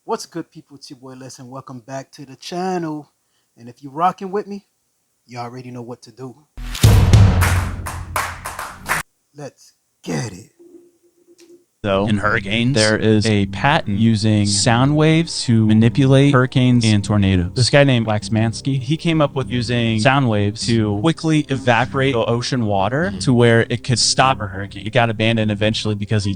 What's good, people? It's your boy Les, and welcome back to the channel. And if you're rocking with me, you already know what to do. Let's get it. Though in hurricanes, there is a patent using sound waves to manipulate hurricanes and tornadoes. This guy named Waxmansky, he came up with using sound waves to quickly evaporate the ocean water to where it could stop a hurricane. It got abandoned eventually because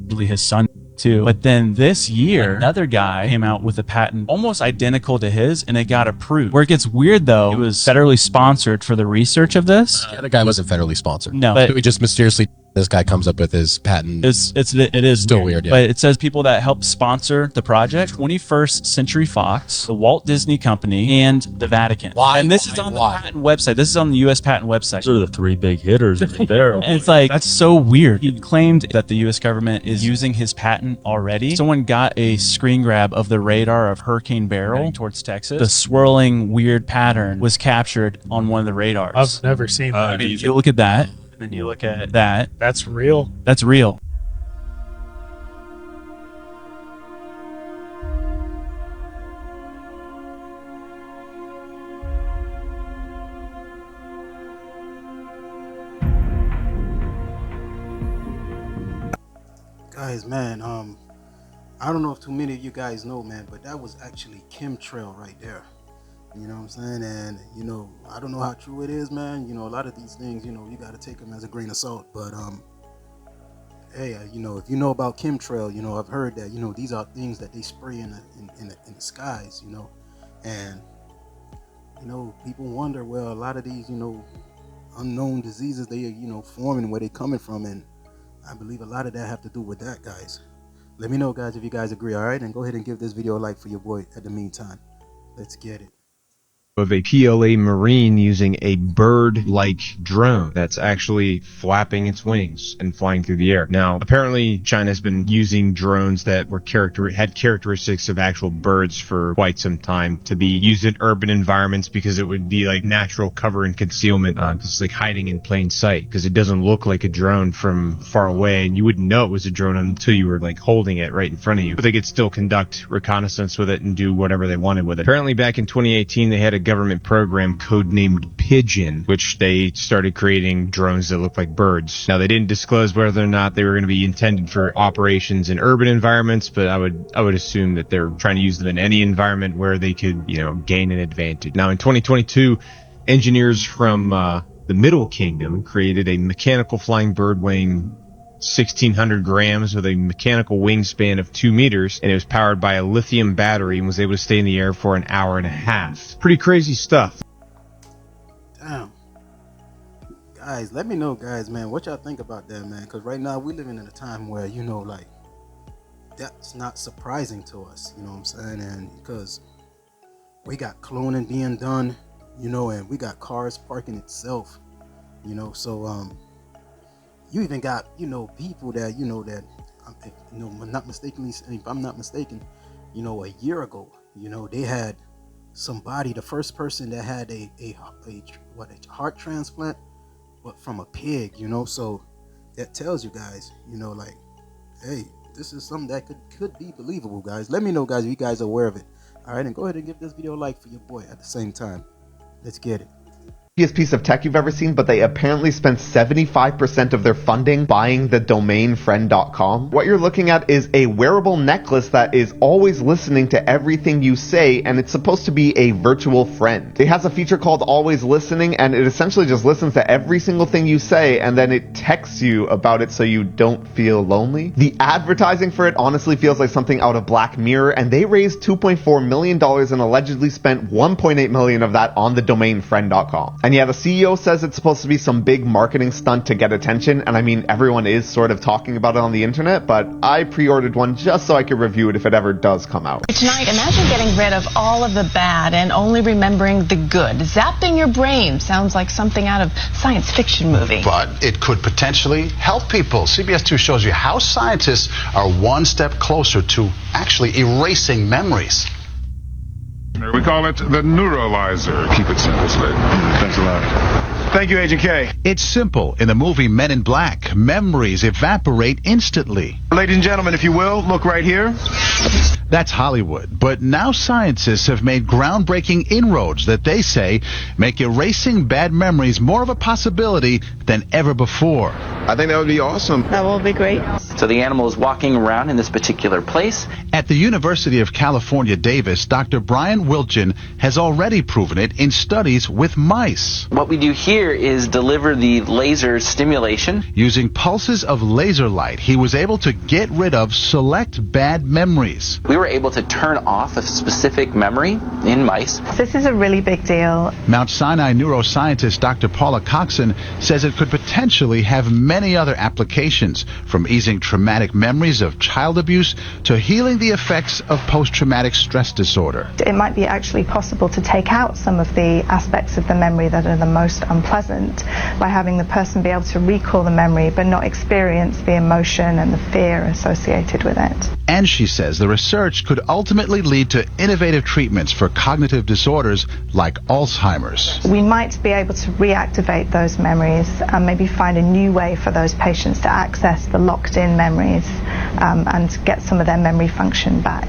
his son too. But then this year, another guy came out with a patent almost identical to his, and it got approved. Where it gets weird though, it was federally sponsored for the research of this. The other guy wasn't federally sponsored. No, but we just mysteriously, this guy comes up with his patent. It is still weird, yeah. But it says people that helped sponsor the project: 21st Century Fox, the Walt Disney Company, and the Vatican. Why? And this is on the patent website. This is on the U.S. patent website. Those are the three big hitters right there. And it's like, that's so weird. He claimed that the U.S. government is using his patent already. Someone got a screen grab of the radar of Hurricane Beryl towards Texas. The swirling weird pattern was captured on one of the radars. I've never seen that. I mean, you look at that, and then you look at that. That's real. That's real. Guys, man, I don't know if too many of you guys know, man, but that was actually chemtrail right there. You know what I'm saying? And, you know, I don't know how true it is, man. You know, a lot of these things, you know, you got to take them as a grain of salt. But, hey, you know, if you know about chemtrail, you know, I've heard that, you know, these are things that they spray in the skies, you know. And, you know, people wonder, well, a lot of these, you know, unknown diseases, they, you know, forming, where they coming from. And I believe a lot of that have to do with that, guys. Let me know, guys, if you guys agree, all right? And go ahead and give this video a like for your boy at the meantime. Let's get it. Of a PLA Marine using a bird-like drone that's actually flapping its wings and flying through the air. Now, apparently China's been using drones that were had characteristics of actual birds for quite some time to be used in urban environments because it would be like natural cover and concealment, just like hiding in plain sight, because it doesn't look like a drone from far away, and you wouldn't know it was a drone until you were like holding it right in front of you. But they could still conduct reconnaissance with it and do whatever they wanted with it. Apparently back in 2018 they had a government program codenamed Pigeon, which they started creating drones that look like birds. Now, they didn't disclose whether or not they were going to be intended for operations in urban environments, but I would assume that they're trying to use them in any environment where they could, you know, gain an advantage. Now, in 2022, engineers from the Middle Kingdom created a mechanical flying bird weighing 1,600 grams with a mechanical wingspan of 2 meters, and it was powered by a lithium battery and was able to stay in the air for an hour and a half. Pretty crazy stuff. Damn. Guys, let me know, guys, man, what y'all think about that, man, because right now we're living in a time where, you know, like, that's not surprising to us, you know what I'm saying? And because we got cloning being done, you know, and we got cars parking itself, you know, so you even got, you know, people that, you know, that, if, you know, if I'm not mistaken, you know, a year ago, you know, they had somebody, the first person that had a heart transplant, but from a pig, you know. So that tells you guys, you know, like, hey, this is something that could be believable, guys. Let me know, guys, if you guys are aware of it. All right, and go ahead and give this video a like for your boy at the same time. Let's get it. Piece of tech you've ever seen, but they apparently spent 75% of their funding buying the domain friend.com. What you're looking at is a wearable necklace that is always listening to everything you say, and it's supposed to be a virtual friend. It has a feature called Always Listening, and it essentially just listens to every single thing you say, and then it texts you about it so you don't feel lonely. The advertising for it honestly feels like something out of Black Mirror, and they raised $2.4 million and allegedly spent $1.8 million of that on the domain friend.com. And yeah, the CEO says it's supposed to be some big marketing stunt to get attention, and I mean, everyone is sort of talking about it on the internet, but I pre-ordered one just so I could review it if it ever does come out. Tonight, imagine getting rid of all of the bad and only remembering the good. Zapping your brain sounds like something out of science fiction movie. But it could potentially help people. CBS 2 shows you how scientists are one step closer to actually erasing memories. We call it the neuralizer. Keep it simple, Slade. Thanks a lot. Thank you, Agent K. It's simple. In the movie Men in Black, memories evaporate instantly. Ladies and gentlemen, if you will, look right here. That's Hollywood. But now scientists have made groundbreaking inroads that they say make erasing bad memories more of a possibility than ever before. I think that would be awesome. That will be great. So the animal is walking around in this particular place. At the University of California, Davis, Dr. Brian Wilchin has already proven it in studies with mice. What we do here is deliver the laser stimulation. Using pulses of laser light, he was able to get rid of select bad memories. We were able to turn off a specific memory in mice. This is a really big deal. Mount Sinai neuroscientist Dr. Paula Coxon says it could potentially have many other applications, from easing traumatic memories of child abuse to healing the effects of post-traumatic stress disorder. It might be actually possible to take out some of the aspects of the memory that are the most unpleasant by having the person be able to recall the memory but not experience the emotion and the fear associated with it. And she says the research could ultimately lead to innovative treatments for cognitive disorders like Alzheimer's. We might be able to reactivate those memories and maybe find a new way for those patients to access the locked-in memories and get some of their memory function back.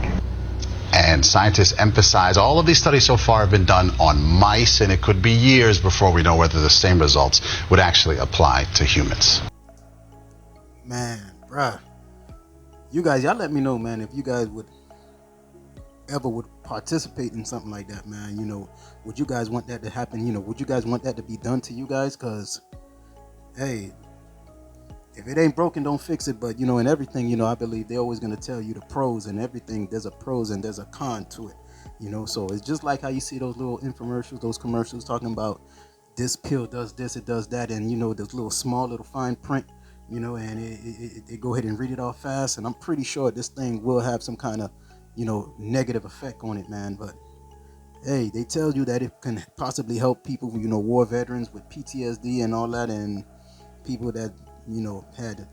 And scientists emphasize all of these studies so far have been done on mice, and it could be years before we know whether the same results would actually apply to humans. Man, bruh. You guys, y'all let me know, man, if you guys would participate in something like that, man. You know, would you guys want that to happen? You know, would you guys want that to be done to you guys? Because, hey, if it ain't broken, don't fix it. But, you know, in everything, you know, I believe they're always going to tell you the pros and everything. There's a pros and there's a con to it, you know. So it's just like how you see those little infomercials, those commercials talking about this pill does this, it does that. And, you know, this little small little fine print, you know, and it go ahead and read it off fast. And I'm pretty sure this thing will have some kind of, you know, negative effect on it, man. But hey, they tell you that it can possibly help people, you know, war veterans with PTSD and all that, and people that, you know, had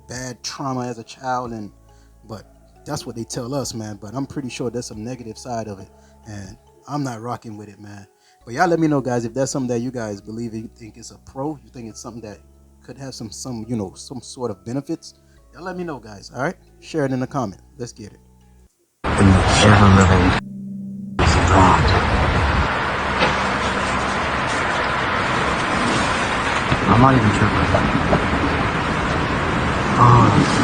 bad trauma as a child. And but that's what they tell us, man. But I'm pretty sure there's some negative side of it, and I'm not rocking with it, man. But y'all let me know, guys, if that's something that you guys believe, you think it's a pro, you think it's something that could have some you know, some sort of benefits. Y'all let me know, guys. All right, share it in the comment. Let's get it. In the ever-living thought. I'm not even tripping. Oh.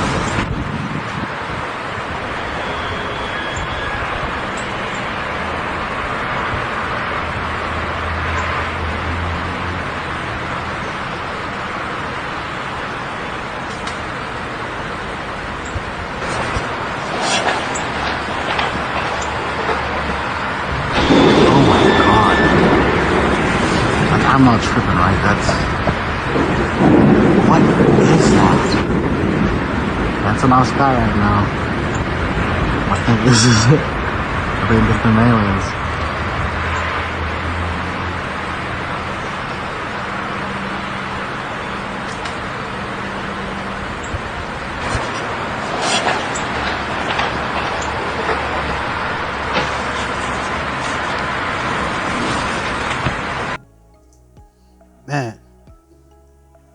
I'm not tripping, right? What is that? That's an sky right now. I think this is it. I think different aliens. Man,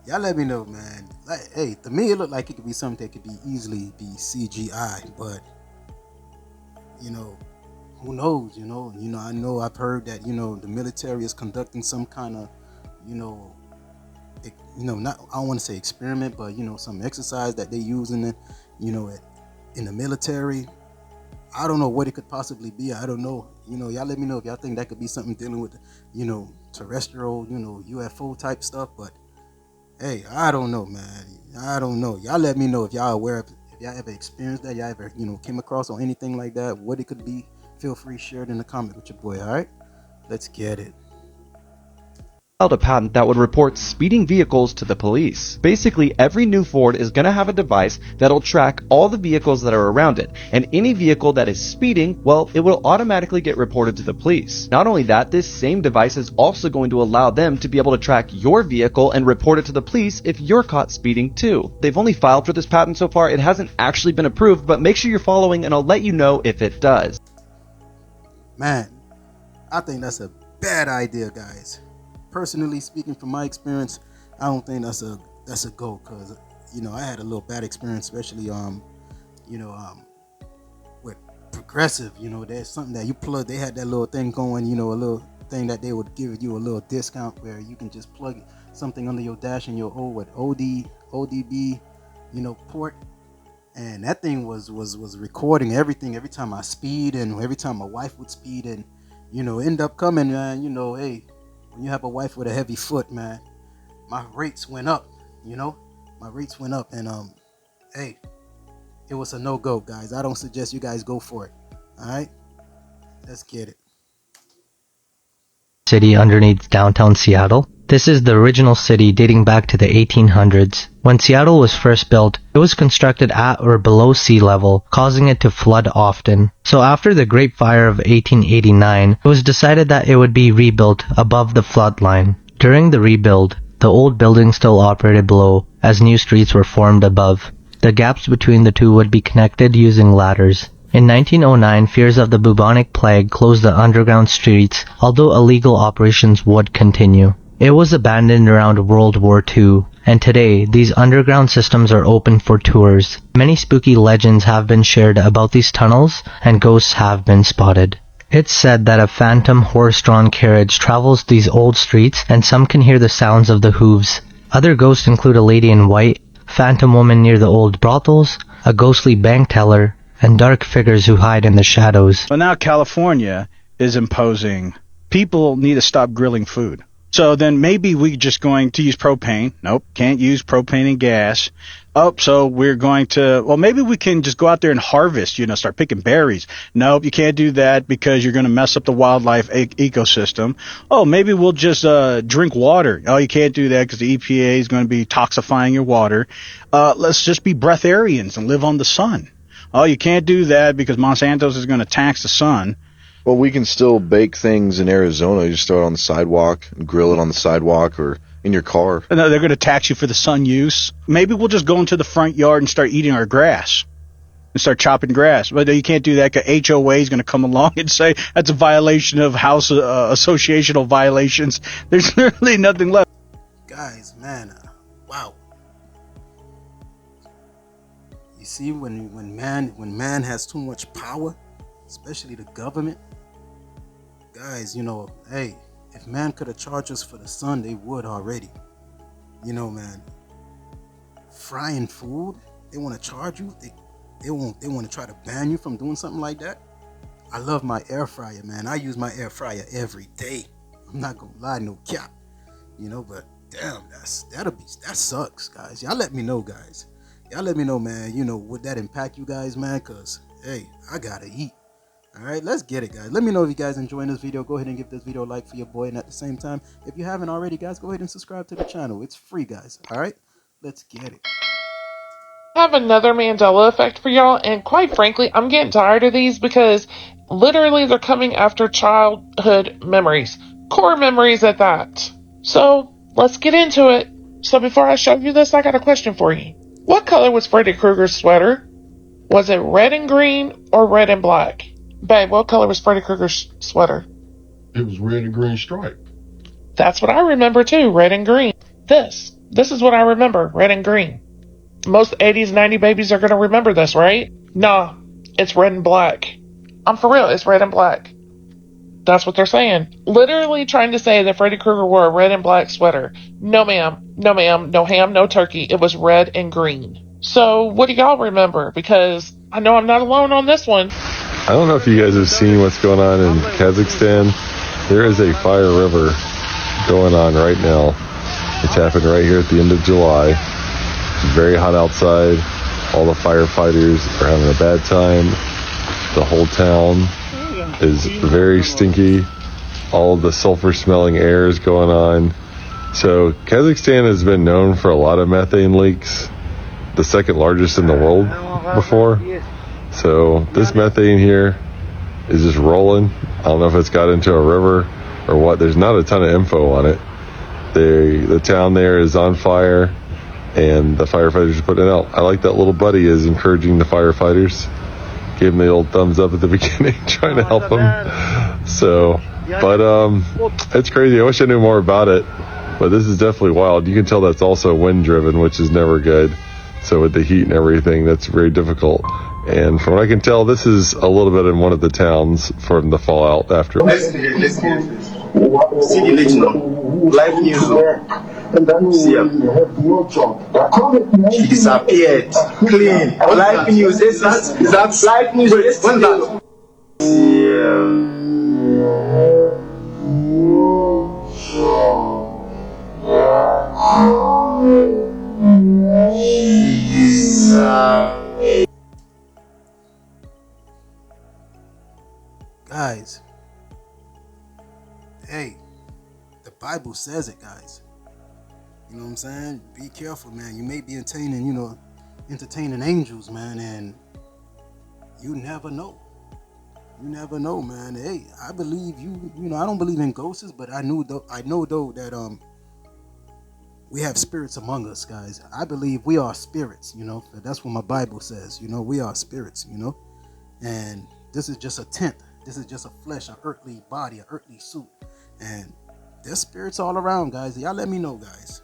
y'all let me know, man. Like, hey, to me it looked like it could be something that could be easily be CGI, but you know, who knows? You know, I know I've heard that, you know, the military is conducting some kind of, you know, not, I don't want to say experiment, but you know, some exercise that they use in the, you know, in the military. I don't know what it could possibly be. I don't know. You know, y'all let me know if y'all think that could be something dealing with, you know, terrestrial, you know, UFO type stuff. But hey, I don't know, man. I don't know. Y'all let me know if y'all aware of, if y'all ever experienced that, y'all ever, you know, came across or anything like that, what it could be. Feel free to share it in the comment with your boy. All right, let's get it. Filed a patent that would report speeding vehicles to the police. Basically, every new Ford is going to have a device that'll track all the vehicles that are around it, and any vehicle that is speeding, well, it will automatically get reported to the police. Not only that, this same device is also going to allow them to be able to track your vehicle and report it to the police if you're caught speeding too. They've only filed for this patent so far. It hasn't actually been approved, but make sure you're following and I'll let you know if it does. Man, I think that's a bad idea, guys. Personally speaking, from my experience, I don't think that's a go, because you know, I had a little bad experience, especially with Progressive, you know, there's something that you plug. They had that little thing going, you know, a little thing that they would give you a little discount where you can just plug something under your dash in your ODB, you know, port. And that thing was recording everything every time I speed and every time my wife would speed, and you know, end up coming, man. You know, hey, when you have a wife with a heavy foot, man, my rates went up. You know, my rates went up, and hey, it was a no-go, guys. I don't suggest you guys go for it. All right, let's get it. City underneath downtown Seattle. This is the original city dating back to the 1800s. When Seattle was first built, it was constructed at or below sea level, causing it to flood often. So after the Great Fire of 1889, it was decided that it would be rebuilt above the flood line. During the rebuild, the old building still operated below, as new streets were formed above. The gaps between the two would be connected using ladders. In 1909, fears of the bubonic plague closed the underground streets, although illegal operations would continue. It was abandoned around World War II, and today these underground systems are open for tours. Many spooky legends have been shared about these tunnels, and ghosts have been spotted. It's said that a phantom horse-drawn carriage travels these old streets, and some can hear the sounds of the hooves. Other ghosts include a lady in white, phantom woman near the old brothels, a ghostly bank teller, and dark figures who hide in the shadows. Well, now California is imposing people need to stop grilling food. So then maybe we're just going to use propane. Nope, can't use propane and gas. Oh, so we're going to, well, maybe we can just go out there and harvest, you know, start picking berries. Nope, you can't do that because you're going to mess up the wildlife ecosystem. Oh, maybe we'll just drink water. Oh, you can't do that because the EPA is going to be toxifying your water. Let's just be breatharians and live on the sun. Oh, you can't do that because Monsanto's is going to tax the sun. Well, we can still bake things in Arizona. You just throw it on the sidewalk and grill it on the sidewalk or in your car. No, they're going to tax you for the sun use. Maybe we'll just go into the front yard and start eating our grass and start chopping grass. But you can't do that because HOA is going to come along and say that's a violation of house associational violations. There's literally nothing left. Guys, man, wow. You see, when man has too much power, especially the government, guys, you know, hey, if man could have charged us for the sun, they would already. You know, man, frying food, they want to charge you. They want to try to ban you from doing something like that. I love my air fryer, man. I use my air fryer every day. I'm not gonna lie, no cap. You know, but damn, that sucks, guys. Y'all let me know, guys. Y'all let me know, man. You know, would that impact you guys, man? Cause hey, I gotta eat. All right, let's get it, guys. Let me know if you guys enjoying this video. Go ahead and give this video a like for your boy. And at the same time, if you haven't already, guys, go ahead and subscribe to the channel. It's free, guys. All right, let's get it. I have another Mandela effect for y'all. And quite frankly, I'm getting tired of these because literally they're coming after childhood memories. Core memories at that. So let's get into it. So before I show you this, I got a question for you. What color was Freddy Krueger's sweater? Was it red and green or red and black? Babe, what color was Freddy Krueger's sweater? It was red and green stripe. That's what I remember too, red and green. This is what I remember, red and green. Most 80s, 90s babies are going to remember this, right? Nah, it's red and black. I'm for real, it's red and black. That's what they're saying. Literally trying to say that Freddy Krueger wore a red and black sweater. No ma'am, no ma'am, no ham, no turkey. It was red and green. So what do y'all remember? Because I know I'm not alone on this one. I don't know if you guys have seen what's going on in Kazakhstan. There is a fire river going on right now. It's happened right here at the end of July. It's very hot outside. All the firefighters are having a bad time. The whole town is very stinky. All the sulfur smelling air is going on. So Kazakhstan has been known for a lot of methane leaks, the second largest in the world before. So this methane here is just rolling. I don't know if it's got into a river or what. There's not a ton of info on it. The town there is on fire and the firefighters are putting it out. I like that little buddy is encouraging the firefighters. Gave him the old thumbs up at the beginning, trying to help them. So, but it's crazy. I wish I knew more about it, but this is definitely wild. You can tell that's also wind driven, which is never good. So with the heat and everything, that's very difficult. And from what I can tell, this is a little bit in one of the towns from the fallout after. Listen here. See the legend, live news. See him. He disappeared. Clean. Live news. Is that live news? When's that? Guys, hey, the Bible says it, guys. You know what I'm saying? Be careful, man. You may be entertaining angels, man, and you never know. You never know, man. Hey, I believe I don't believe in ghosts, but I know though that we have spirits among us, guys. I believe we are spirits, that's what my Bible says. We are spirits, and this is just a tent. This is just a flesh, an earthly body, an earthly suit. And there's spirits all around, guys. Y'all let me know, guys.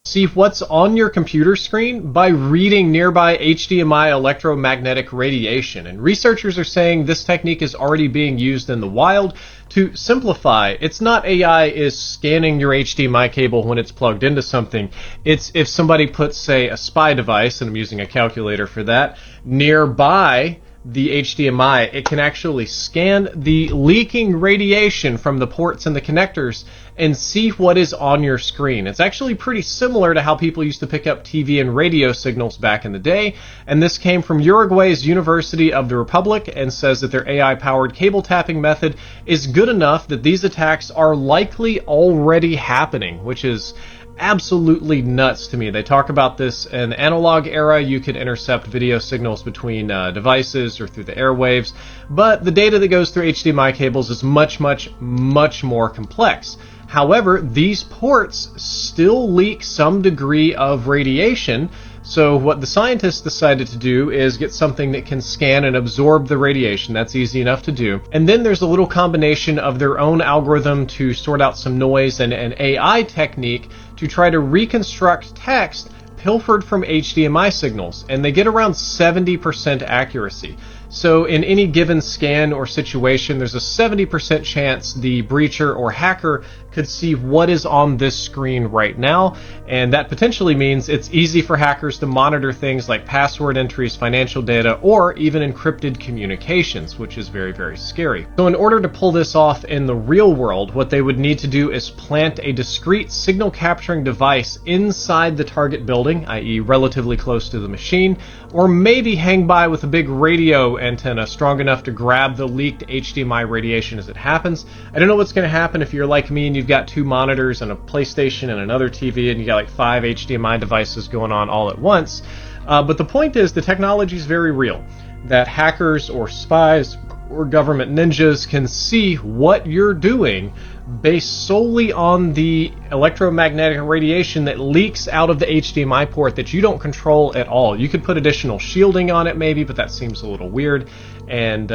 See what's on your computer screen by reading nearby HDMI electromagnetic radiation. And researchers are saying this technique is already being used in the wild. To simplify, it's not AI is scanning your HDMI cable when it's plugged into something. It's if somebody puts, say, a spy device, and I'm using a calculator for that, nearby the HDMI, it can actually scan the leaking radiation from the ports and the connectors and see what is on your screen. It's actually pretty similar to how people used to pick up TV and radio signals back in the day, and this came from Uruguay's University of the Republic and says that their AI-powered cable tapping method is good enough that these attacks are likely already happening, which is absolutely nuts to me. They talk about this in the analog era. You could intercept video signals between devices or through the airwaves, but the data that goes through HDMI cables is much, much, much more complex. However, these ports still leak some degree of radiation, so what the scientists decided to do is get something that can scan and absorb the radiation. That's easy enough to do. And then there's a little combination of their own algorithm to sort out some noise and an AI technique to try to reconstruct text pilfered from HDMI signals, and they get around 70% accuracy. So in any given scan or situation, there's a 70% chance the breacher or hacker could see what is on this screen right now, and that potentially means it's easy for hackers to monitor things like password entries, financial data, or even encrypted communications, which is very, very scary. So in order to pull this off in the real world, what they would need to do is plant a discrete signal capturing device inside the target building, i.e. relatively close to the machine, or maybe hang by with a big radio antenna strong enough to grab the leaked HDMI radiation as it happens. I don't know what's going to happen if you're like me and you've got 2 monitors and a PlayStation and another TV and you got like 5 HDMI devices going on all at once. But the point is the technology is very real. That hackers or spies or government ninjas can see what you're doing based solely on the electromagnetic radiation that leaks out of the HDMI port that you don't control at all. You could put additional shielding on it maybe, but that seems a little weird. And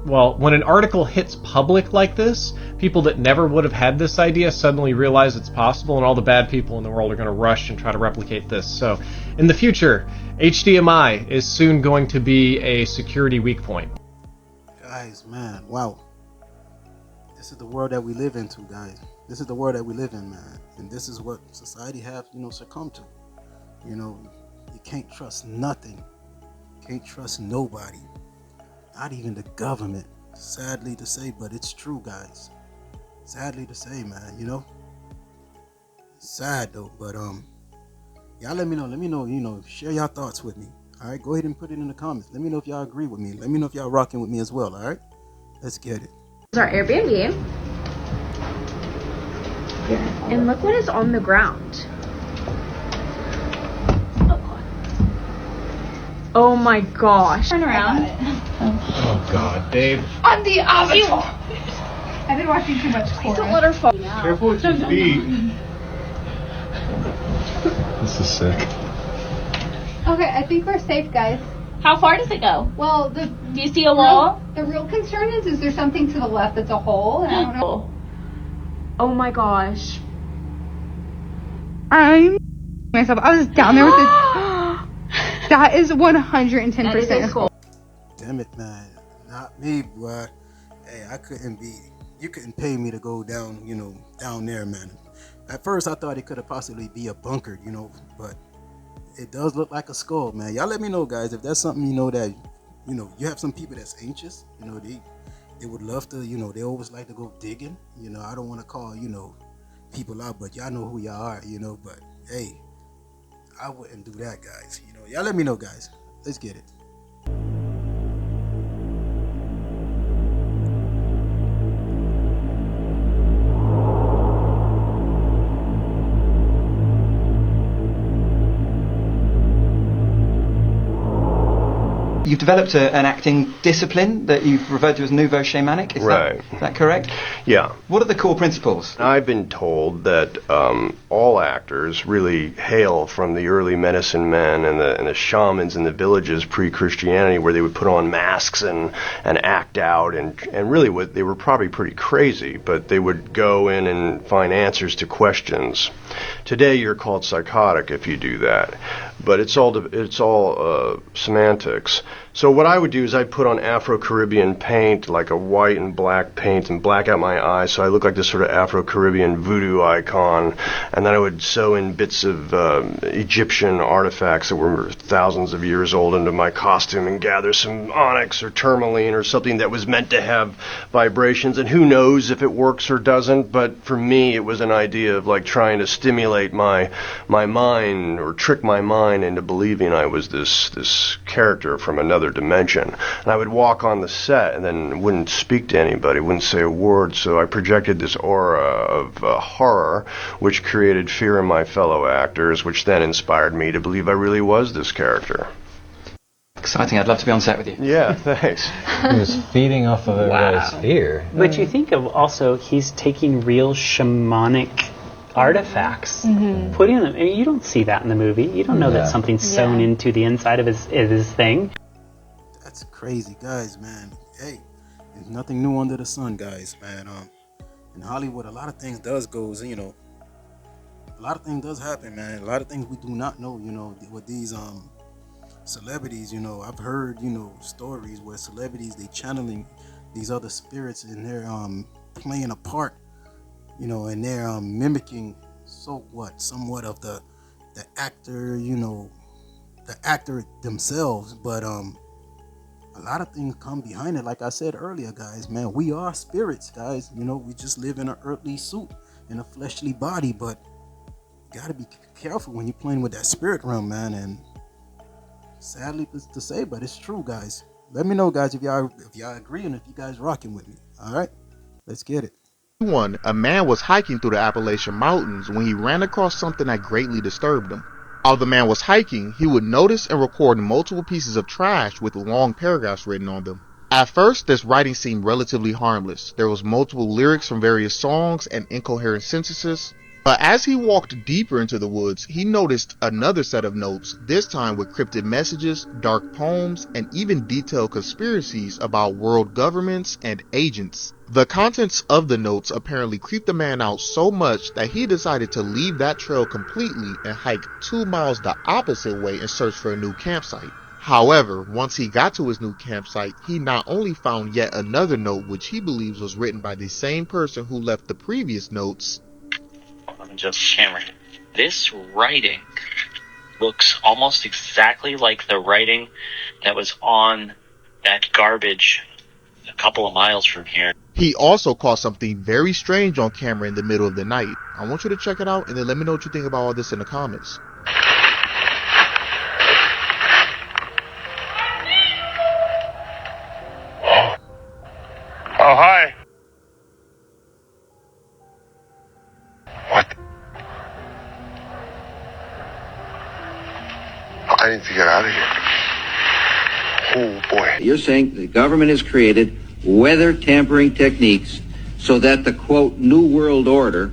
well, when an article hits public like this, people that never would have had this idea suddenly realize it's possible, and all the bad people in the world are going to rush and try to replicate this. So in the future, HDMI is soon going to be a security weak point. Guys, man, wow. This is the world that we live into, guys. This is the world that we live in, man. And this is what society have, succumbed to. You can't trust nothing. Can't trust nobody. Not even the government. Sadly to say, but it's true, guys. Sadly to say, man, It's sad though, but y'all let me know, share your thoughts with me. All right, go ahead and put it in the comments. Let me know if y'all agree with me. Let me know if y'all rocking with me as well, all right? Let's get it. This is our Airbnb. And look what is on the ground. Oh my gosh. Turn around. Oh God, Dave. On the Avatar. I've been watching too much Korra. Don't let her fall. Careful with your feet. This is sick. Okay, I think we're safe, guys. How far does it go? Well, do you see a wall? The real concern is there something to the left that's a hole? And I don't know. Oh my gosh. I'm myself. I was down there with it. That is 110% cool. Damn it, man. Not me, boy. Hey, you couldn't pay me to go down, down there, man. At first, I thought it could have possibly be a bunker, but it does look like a skull, man. Y'all let me know, guys, if that's something, that, you have some people that's anxious, they would love to, they always like to go digging. I don't want to call, people out, but y'all know who y'all are, but hey, I wouldn't do that, guys. Y'all let me know, guys. Let's get it. You've developed an acting discipline that you've referred to as nouveau shamanic. Is that correct? Yeah. What are the core principles? I've been told that all actors really hail from the early medicine men and the shamans in the villages pre-Christianity, where they would put on masks and act out, and really they were probably pretty crazy, but they would go in and find answers to questions. Today you're called psychotic if you do that, but it's all semantics. So what I would do is I'd put on Afro-Caribbean paint, like a white and black paint, and black out my eyes so I look like this sort of Afro-Caribbean voodoo icon, and then I would sew in bits of Egyptian artifacts that were thousands of years old into my costume and gather some onyx or tourmaline or something that was meant to have vibrations, and who knows if it works or doesn't, but for me it was an idea of like trying to stimulate my mind or trick my mind into believing I was this character from another dimension. And I would walk on the set and then wouldn't speak to anybody, wouldn't say a word, so I projected this aura of horror, which created fear in my fellow actors, which then inspired me to believe I really was this character. Exciting. I'd love to be on set with you. Yeah, thanks. He was feeding off of everybody's fear. But you think of also, he's taking real shamanic artifacts, putting them. I mean, you don't see that in the movie. You don't know that something's sewn into the inside of his thing. That's crazy, guys, man. Hey, there's nothing new under the sun, guys, man. In Hollywood, a lot of things a lot of things does happen, man. A lot of things we do not know, with these celebrities. I've heard, stories where celebrities, they channeling these other spirits, and they're playing a part, and they're mimicking somewhat of the actor, the actor themselves. But a lot of things come behind it. Like I said earlier, guys, man, we are spirits, guys. We just live in an earthly suit, in a fleshly body, but you gotta be careful when you're playing with that spirit realm, man. And sadly to say, but it's true, guys. Let me know, guys, if y'all agree and if you guys rocking with me. All right, let's get it. A man was hiking through the Appalachian Mountains when he ran across something that greatly disturbed him. While the man was hiking, he would notice and record multiple pieces of trash with long paragraphs written on them. At first, this writing seemed relatively harmless. There was multiple lyrics from various songs and incoherent sentences. But as he walked deeper into the woods, he noticed another set of notes, this time with cryptic messages, dark poems, and even detailed conspiracies about world governments and agents. The contents of the notes apparently creeped the man out so much that he decided to leave that trail completely and hike 2 miles the opposite way in search for a new campsite. However, once he got to his new campsite, he not only found yet another note which he believes was written by the same person who left the previous notes. I'm just hammering. This writing looks almost exactly like the writing that was on that garbage a couple of miles from here. He also caught something very strange on camera in the middle of the night. I want you to check it out and then let me know what you think about all this in the comments. Oh, hi. What? I need to get out of here. Oh, boy. You're saying the government has created weather tampering techniques so that the, quote, New World Order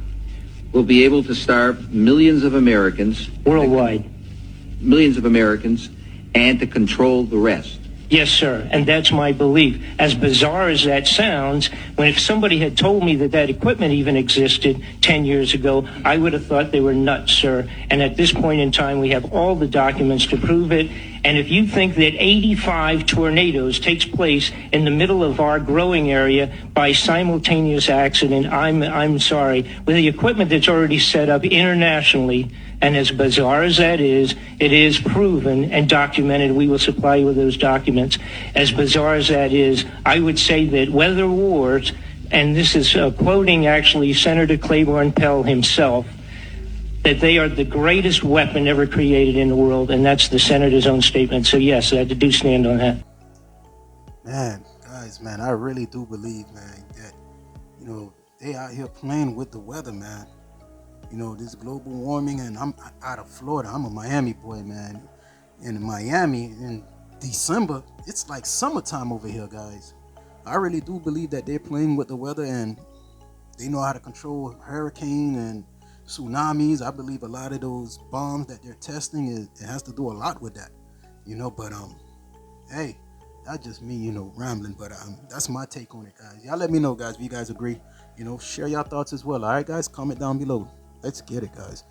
will be able to starve millions of Americans. Worldwide. Millions of Americans, and to control the rest. Yes, sir, and that's my belief. As bizarre as that sounds, when if somebody had told me that that equipment even existed 10 years ago, I would have thought they were nuts, sir. And at this point in time, we have all the documents to prove it. And if you think that 85 tornadoes takes place in the middle of our growing area by simultaneous accident, I'm sorry. With the equipment that's already set up internationally, and as bizarre as that is, it is proven and documented. We will supply you with those documents. As bizarre as that is, I would say that weather wars, and this is quoting actually Senator Claiborne Pell himself, that they are the greatest weapon ever created in the world, and that's the senator's own statement. So yes, I do stand on that. Man, guys, man, I really do believe, man, that, you know, they out here playing with the weather, man. You know, this global warming, and I'm out of Florida. I'm a Miami boy, man. In Miami, in December, it's like summertime over here, guys. I really do believe that they're playing with the weather, and they know how to control hurricane and tsunamis. I believe a lot of those bombs that they're testing, it has to do a lot with that, you know. But hey, that's just me, you know, rambling. But that's my take on it, guys. Y'all let me know, guys, if you guys agree. You know, share your thoughts as well. All right, guys, comment down below. Let's get it, guys.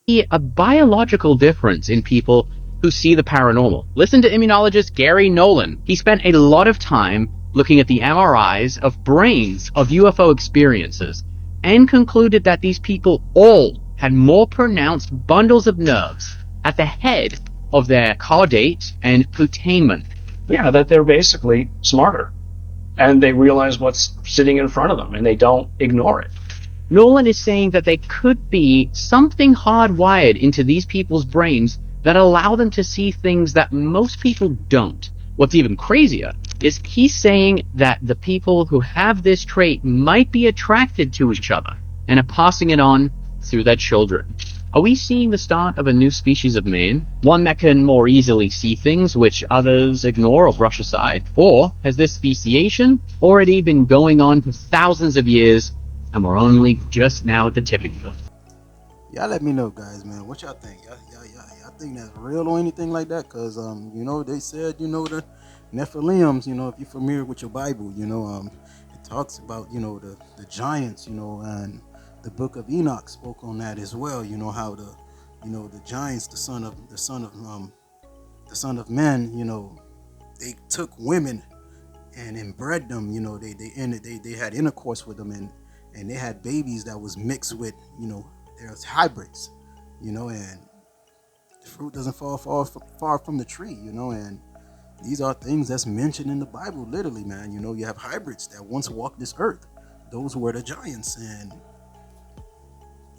A biological difference in people who see the paranormal. Listen to immunologist Gary Nolan. He spent a lot of time looking at the MRIs of brains of UFO experiences and concluded that these people all had more pronounced bundles of nerves at the head of their caudate and putamen. Yeah, that they're basically smarter and they realize what's sitting in front of them and they don't ignore it. Nolan is saying that there could be something hardwired into these people's brains that allow them to see things that most people don't. What's even crazier is he's saying that the people who have this trait might be attracted to each other and are passing it on through their children. Are we seeing the start of a new species of man? One that can more easily see things which others ignore or brush aside? Or has this speciation already been going on for thousands of years and we're only just now at the tipping point? Y'all let me know, guys, man. What y'all think? Y'all think that's real or anything like that? Because, you know, they said, you know, the Nephilims, you know, if you're familiar with your Bible, you know, it talks about, you know, the giants, you know, and the book of Enoch spoke on that as well. You know, how the, you know, the giants, the son of men, you know, they took women and inbred them. You know, they had intercourse with them, and they had babies that was mixed with, you know, there's hybrids, you know, and the fruit doesn't fall far from the tree, you know, and these are things that's mentioned in the Bible, literally, man. You know, you have hybrids that once walked this earth. Those were the giants, and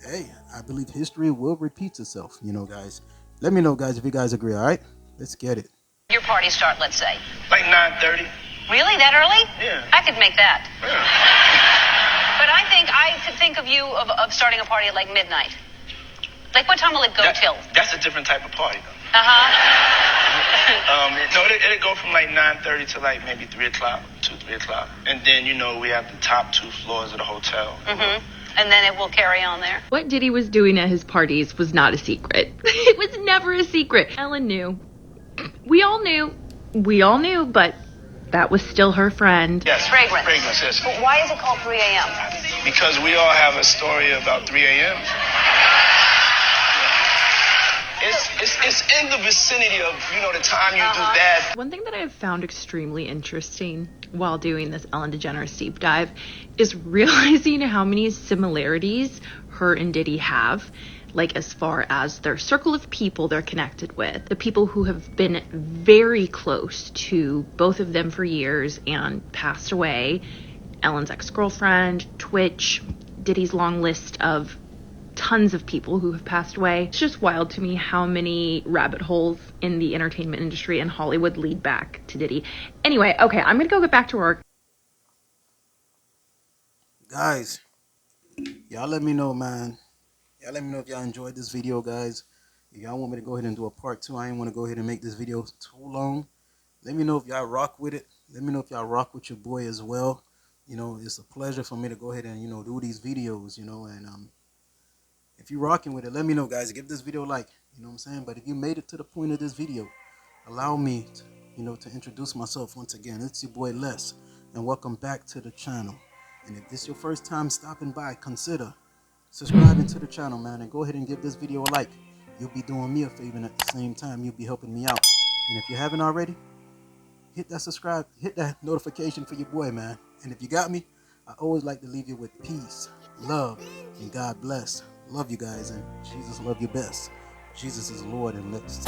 hey, I believe history will repeat itself, you know, guys. Let me know, guys, if you guys agree, all right? Let's get it. Your party start, let's say. Like 9:30. Really? That early? Yeah. I could make that. Yeah. But I could think of you of starting a party at like midnight. Like, what time will it go till? That's a different type of party, though. Uh-huh. No, it'll go from like 9:30 to like maybe 3 o'clock, 3 o'clock. And then, you know, we have the top 2 floors of the hotel. Mm-hmm. And then it will carry on there. What Diddy was doing at his parties was not a secret. It was never a secret. Ellen knew. We all knew, but that was still her friend. Yes, Fragrance. Yes. But why is it called 3 a.m.? Because we all have a story about 3 a.m. It's in the vicinity of, you know, the time you do that. One thing that I've found extremely interesting while doing this Ellen DeGeneres deep dive is realizing how many similarities her and Diddy have, like as far as their circle of people they're connected with, the people who have been very close to both of them for years and passed away, Ellen's ex-girlfriend, Twitch, Diddy's long list of tons of people who have passed away. It's just wild to me how many rabbit holes in the entertainment industry and Hollywood lead back to Diddy. Anyway, okay, I'm gonna go get back to work. Guys, y'all let me know, man. Y'all let me know if y'all enjoyed this video, guys. If y'all want me to go ahead and do a part 2, I ain't want to go ahead and make this video too long. Let me know if y'all rock with it. Let me know if y'all rock with your boy as well. You know, it's a pleasure for me to go ahead and, you know, do these videos, you know, and if you're rocking with it, let me know, guys. Give this video a like, you know what I'm saying? But if you made it to the point of this video, allow me you know, to introduce myself once again. It's your boy Les, and welcome back to the channel. And if this is your first time stopping by, consider subscribing to the channel, man, and go ahead and give this video a like. You'll be doing me a favor, and at the same time, you'll be helping me out. And if you haven't already, hit that subscribe, hit that notification for your boy, man. And if you got me, I always like to leave you with peace, love, and God bless. Love you guys, and Jesus love you best. Jesus is Lord, and let's